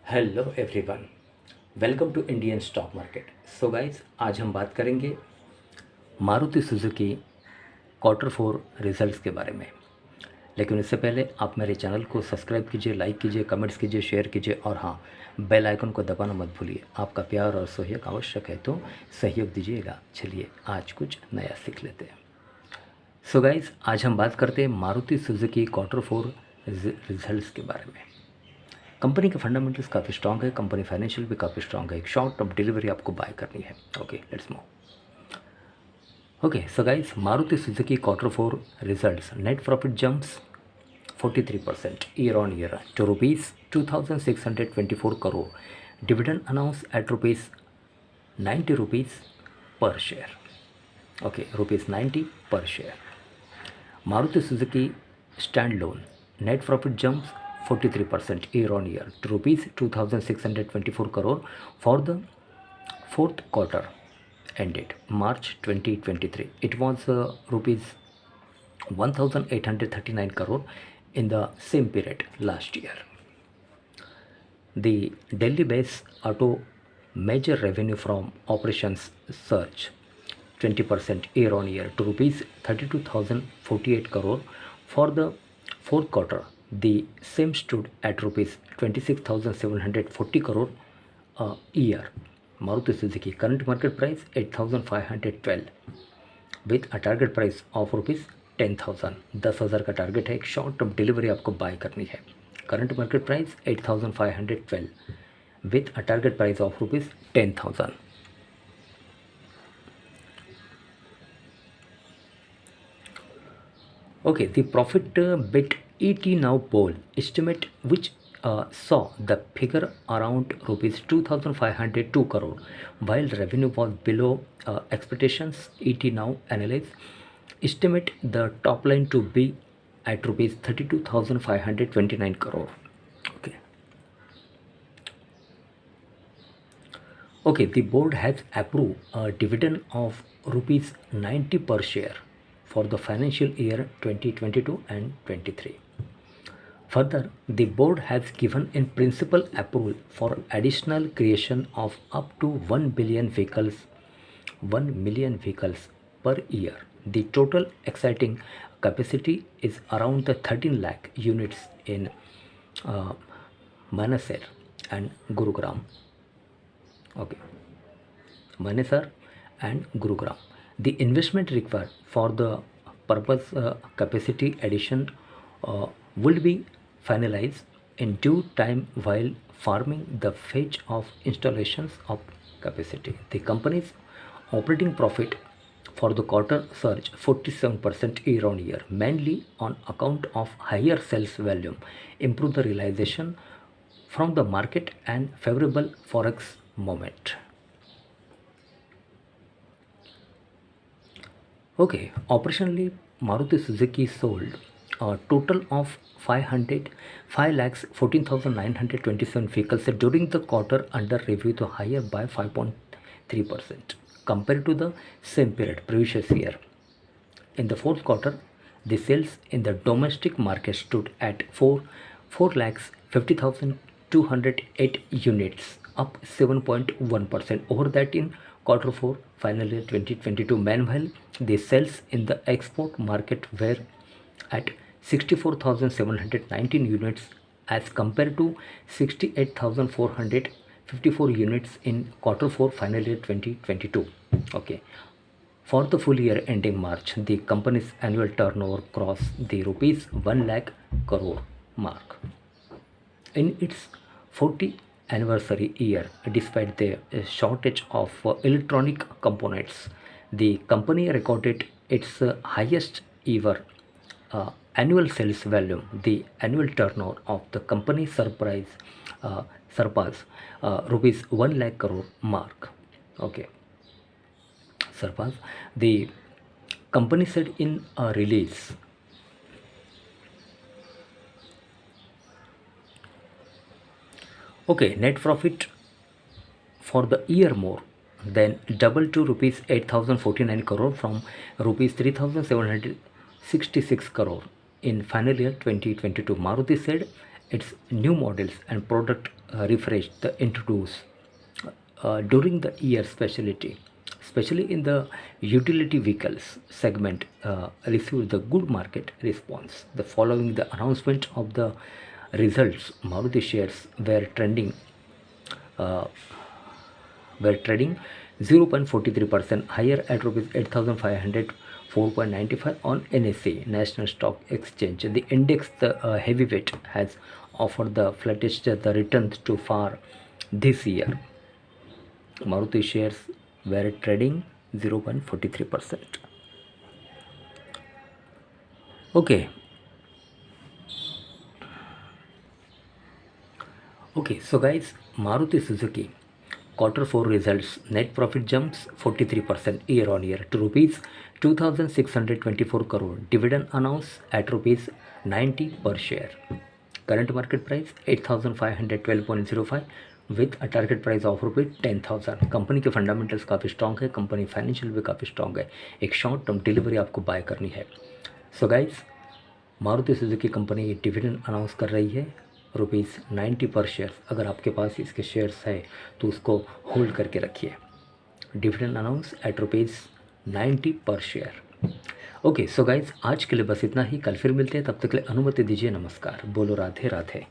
Hello everyone, welcome to Indian stock market. So guys, आज हम बात करेंगे Maruti Suzuki quarter four results के बारे में। लेकिन इससे पहले आप मेरे चैनल को सब्सक्राइब कीजिए, लाइक कीजिए, कमेंट्स कीजिए, शेयर कीजिए और हाँ, बेल आइकन को दबाना मत भूलिए। आपका प्यार और सहयोग आवश्यक है, तो सहयोग दीजिएगा। चलिए आज कुछ नया सीख लेते हैं। सो गाइस, आज हम बात करते हैं Maruti Suzuki quarter four results के बारे में। कंपनी के फंडामेंटल्स काफ़ी स्ट्रांग है, कंपनी फाइनेंशियल भी काफ़ी स्ट्रांग है। एक शॉर्ट टर्म डिलीवरी आपको बाय करनी है। Okay, let's move. Okay, so guys, Maruti Suzuki quarter four results. Net profit jumps 43% year on year to rupees 2624 crore. Dividend announced at rupees 90 rupees per share. Okay, rupees 90 per share. Maruti Suzuki standalone net profit jumps 43% year on year to rupees 2624 crore for the fourth quarter ended March 2023. It was rupees 1839 crore in the same period last year. The Delhi based auto major revenue from operations surged 20% year on year to rupees 32,048 crore for the fourth quarter. The same stood at rupees 26,740 crore a year. Maruti Suzuki current market price 8,512 with a target price of rupees 10,000. 10,000 का target है। एक short term delivery आपको bye करनी है। Current market price 8,512 with a target price of rupees 10,000. Okay, the profit bit ET now poll estimate which saw the figure around rupees 2,502 crore, while revenue was below expectations. ET now analyze estimate the top line to be at rupees 32,529 crore. Okay. Okay, the board has approved a dividend of rupees 90 per share for the financial year 2022 and 23. Further, the board has given in principle approval for additional creation of up to 1 billion vehicles, 1 million vehicles per year. The total exciting capacity is around the 13 lakh units in Manesar and Gurugram. Okay, Manesar and Gurugram. The investment required for the purpose capacity addition will be finalized in due time while farming the phase of installations of capacity. The company's operating profit for the quarter surged 47% year on year, mainly on account of higher sales volume, improved the realization from the market and favorable forex moment. Okay, operationally, Maruti Suzuki sold a total of 5 lakhs 14,927 vehicles during the quarter under review, to higher by 5.3% compared to the same period previous year. In the fourth quarter, the sales in the domestic market stood at 4 lakhs 50,208 units, up 7.1% over that in quarter four final year 2022. Meanwhile, the sales in the export market were at 64,719 units as compared to 68,454 units in quarter four final year 2022. Okay. For the full year ending March, the company's annual turnover crossed the rupees 1 lakh crore mark. In its 40th anniversary year, despite the shortage of electronic components, the company recorded its highest ever annual sales volume. The annual turnover of the company surpassed rupees 1 lakh crore mark. Okay, surpass. The company said in a release. Okay, net profit for the year more than double to rupees 8,049 crore from rupees 3,766 crore in final year 2022. Maruti said its new models and product refresh the introduce during the year specialty, especially in the utility vehicles segment, received the good market response. The following the announcement of the results, Maruti shares uh, were trading 0.43% higher at rupees 8,504.95 on NSE National Stock Exchange. The index, the heavyweight, has offered the flattest the returns to far this year. Maruti shares were trading 0.43%. Okay. Okay, so guys, Maruti Suzuki quarter 4 results, net profit jumps 43% year on year to rupees 2624 crore. Dividend announced at rupees 90 per share. Current market price 8512.05 with a target price of rupees 10,000. Company के fundamentals काफ़ी strong है, company financial भी काफ़ी strong है. एक short term delivery आपको bye करनी है. So guys, Maruti Suzuki company ये डिविडेंड अनाउंस कर रही है रुपीज़ 90 पर शेयर. अगर आपके पास इसके शेयर्स है तो उसको होल्ड करके रखिए. डिविडेंड अनाउंस एट रुपीज़ 90 पर शेयर. ओके, सो गाइज, आज के लिए बस इतना ही. कल फिर मिलते हैं, तब तक के लिए अनुमति दीजिए. नमस्कार. बोलो राधे राधे.